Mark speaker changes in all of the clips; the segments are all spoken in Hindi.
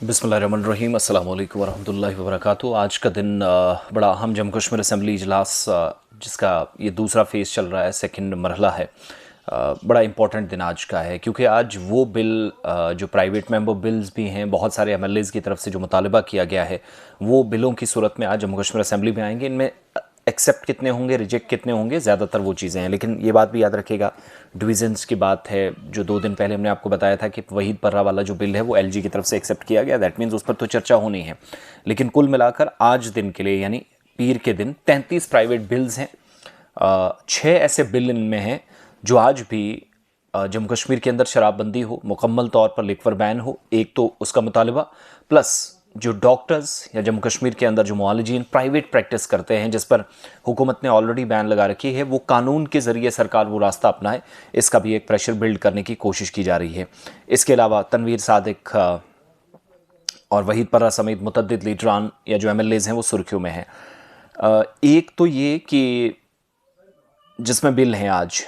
Speaker 1: बिस्मिल्लाहिर्रहमानिर्रहीम, अस्सलाम वालेकुम वरहमतुल्लाहि वबरकातुहू। आज का दिन बड़ा अहम जम्मू कश्मीर असम्बली इजलास जिसका ये दूसरा फेज़ चल रहा है, सेकंड मरहला है। बड़ा इम्पोर्टेंट दिन आज का है क्योंकि आज वो बिल जो प्राइवेट मेंबर बिल्स भी हैं, बहुत सारे एमएलएज़ की तरफ से जो मुतालबा किया गया है, वो बिलों की सूरत में आज जम्मू कश्मीर असम्बली में आएंगे। इनमें एक्सेप्ट कितने होंगे, रिजेक्ट कितने होंगे, ज़्यादातर वो चीज़ें हैं। लेकिन ये बात भी याद रखिएगा, डिविजन्स की बात है। जो 2 दिन पहले हमने आपको बताया था कि वहीद पर्रा वाला जो बिल है वो एलजी की तरफ से एक्सेप्ट किया गया, दैट मीन्स उस पर तो चर्चा होनी है। लेकिन कुल मिलाकर आज दिन के लिए यानी पीर के दिन 33 प्राइवेट बिल्स हैं। 6 ऐसे बिल इनमें हैं जो आज भी जम्मू कश्मीर के अंदर शराबबंदी हो, मुकम्मल तौर पर लिक्वर बैन हो, एक तो उसका मुतालबा, प्लस जो डॉक्टर्स या जम्मू कश्मीर के अंदर जो मुआलिजीन प्राइवेट प्रैक्टिस करते हैं, जिस पर हुकूमत ने ऑलरेडी बैन लगा रखी है, वो कानून के ज़रिए सरकार वो रास्ता अपनाए, इसका भी एक प्रेशर बिल्ड करने की कोशिश की जा रही है। इसके अलावा तनवीर सादिक और वहीद पर्रा समेत मुतअद्दिद लीडरान या जो एमएलएज़ हैं वो सुर्खियों में हैं। एक तो ये कि जिसमें बिल हैं आज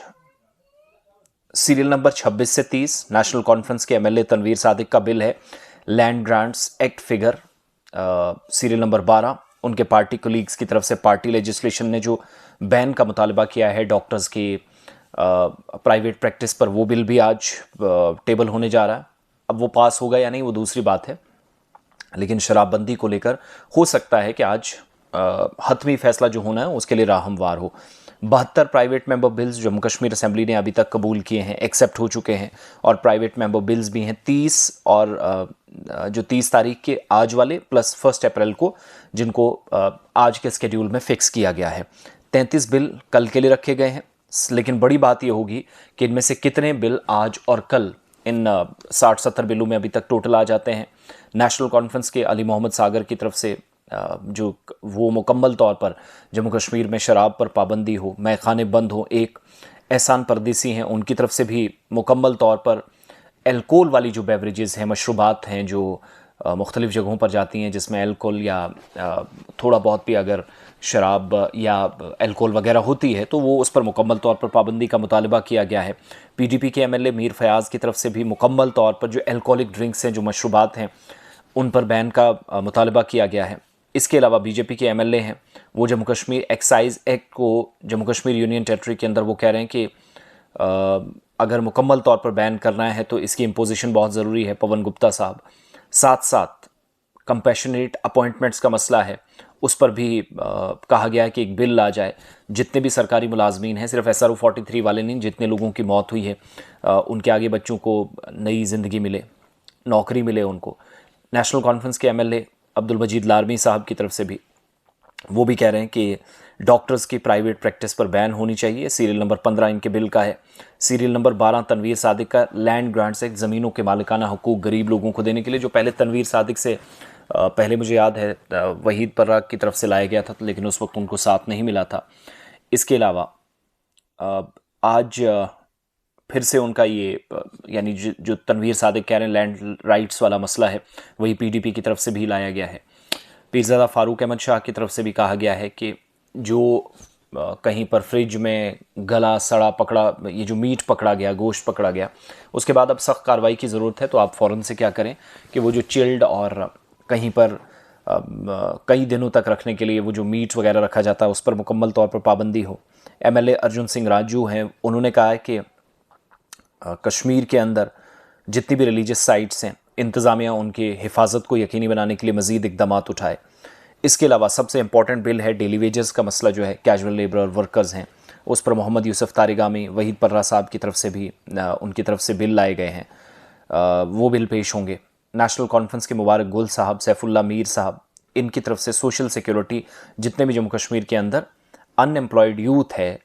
Speaker 1: सीरियल नंबर 26 से 30 नेशनल कॉन्फ्रेंस के एमएलए तनवीर सादिक का बिल है। Land grants act figure serial number 12, उनके पार्टी कोलीग्स की तरफ से पार्टी लेजिस्लेशन ने जो बैन का मुतालबा किया है डॉक्टर्स की प्राइवेट प्रैक्टिस पर, वो बिल भी आज टेबल होने जा रहा है। अब वो पास होगा या नहीं वो दूसरी बात है, लेकिन शराबबंदी को लेकर हो सकता है कि आज हतमी फैसला जो होना है उसके लिए राह हमवार हो। 72 private member bills Jammu Kashmir assembly ने अभी तक कबूल किए हैं, एक्सेप्ट हो चुके हैं, और प्राइवेट मेंबर बिल्स भी हैं 30, और जो 30 तारीख के आज वाले प्लस 1 अप्रैल को, जिनको आज के स्केड्यूल में फिक्स किया गया है। 33 बिल कल के लिए रखे गए हैं, लेकिन बड़ी बात यह होगी कि इनमें से कितने बिल आज और कल इन 60-70 बिलों में अभी तक टोटल आ जाते हैं। नेशनल कॉन्फ्रेंस के अली मोहम्मद सागर की तरफ से जो वो मुकम्मल तौर पर जम्मू कश्मीर में शराब पर पाबंदी हो, मैखाने बंद हो, एक एहसान परदेसी हैं उनकी तरफ से भी मुकम्मल तौर पर एल्कोहल वाली जो बेवरेजेस हैं, मशरूबात हैं जो मुख्तलिफ़ जगहों पर जाती हैं, जिसमें एल्कोहल या थोड़ा बहुत भी अगर शराब या एल्कोहल वगैरह होती है तो वो उस पर मुकम्मल तौर पर पाबंदी का मुतालबा किया गया है। पीडीपी के एमएलए मीर फयाज़ की तरफ से भी मुकम्मल तौर पर जो एल्कोहलिक ड्रिंक्स हैं, जो मशरूबात हैं, उन पर बैन का मुतालबा किया गया है। इसके अलावा बीजेपी के एमएलए हैं, वो जम्मू कश्मीर एक्साइज़ एक्ट को जम्मू कश्मीर यूनियन टेरिटरी के अंदर वो कह रहे हैं कि अगर मुकम्मल तौर पर बैन करना है तो इसकी इम्पोजिशन बहुत ज़रूरी है, पवन गुप्ता साहब। साथ साथ कंपैशनेट अपॉइंटमेंट्स का मसला है, उस पर भी कहा गया है कि एक बिल ला जाए, जितने भी सरकारी मुलाजमीन हैं, सिर्फ SRO 43 वाले नहीं, जितने लोगों की मौत हुई है उनके आगे बच्चों को नई ज़िंदगी मिले, नौकरी मिले उनको। नेशनल कॉन्फ्रेंस के एमएलए अब्दुल मजीद लारमी साहब की तरफ से भी वो भी कह रहे हैं कि डॉक्टर्स की प्राइवेट प्रैक्टिस पर बैन होनी चाहिए। सीरियल नंबर 15 इनके बिल का है। सीरियल नंबर 12 तनवीर सादिक का लैंड ग्रांट्स एक्ट, ज़मीनों के मालिकाना हुकूक गरीब लोगों को देने के लिए, जो पहले तनवीर सादिक से पहले मुझे याद है वहीद पर्रा की तरफ से लाया गया था, लेकिन उस वक्त उनको साथ नहीं मिला था। इसके अलावा आज फिर से उनका ये यानी जो तनवीर सादिक कह रहे हैं लैंड राइट्स वाला मसला है, वही पीडीपी की तरफ से भी लाया गया है। पीरज़ादा फ़ारूक अहमद शाह की तरफ से भी कहा गया है कि जो कहीं पर फ्रिज में गला सड़ा पकड़ा, ये जो मीट पकड़ा गया, गोश्त पकड़ा गया, उसके बाद अब सख्त कार्रवाई की ज़रूरत है। तो आप फ़ौरन से क्या करें कि वो जो चिल्ड और कहीं पर कई दिनों तक रखने के लिए वो जो मीट वगैरह रखा जाता है उस पर मुकम्मल तौर पर पाबंदी हो। एमएलए अर्जुन सिंह राजू हैं, उन्होंने कहा है कि कश्मीर के अंदर जितनी भी रिलीजियस साइट्स हैं, इंतज़ामिया उनकी हिफाजत को यकीनी बनाने के लिए मज़ीद इक़दाम उठाए। इसके अलावा सबसे इंपॉर्टेंट बिल है डेली वेजेस का मसला, जो है कैजुअल लेबर और वर्कर्स हैं, उस पर मोहम्मद यूसुफ तारिगामी वहीद पर्रा साहब की तरफ से भी उनकी तरफ से बिल लाए गए हैं, वो बिल पेश होंगे। नेशनल कॉन्फ्रेंस के मुबारक गुल साहब, सैफुल्ला मीर साहब, इनकी तरफ से सोशल सिक्योरिटी, जितने भी जम्मू कश्मीर के अंदर अनएम्प्लॉयड यूथ है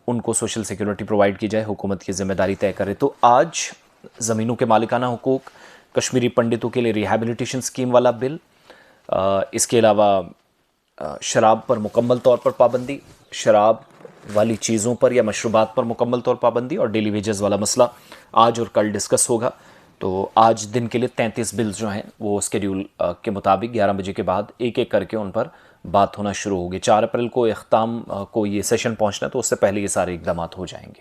Speaker 1: उनको सोशल सिक्योरिटी प्रोवाइड की जाए, हुकूमत की जिम्मेदारी तय करे। तो आज ज़मीनों के मालिकाना हुकूक, कश्मीरी पंडितों के लिए रिहैबिलिटेशन स्कीम वाला बिल, इसके अलावा शराब पर मुकम्मल तौर पर पाबंदी, शराब वाली चीज़ों पर या मशरूबात पर मुकम्मल तौर पाबंदी, और डेली वेजेस वाला मसला आज और कल डिस्कस होगा। तो आज दिन के लिए 33 बिल्स जो हैं वो स्केड्यूल के मुताबिक 11 बजे के बाद एक एक करके उन पर बात होना शुरू होगी। 4 अप्रैल को इख्ताम को ये सेशन पहुंचना, तो उससे पहले ये सारे इक़दाम हो जाएंगे।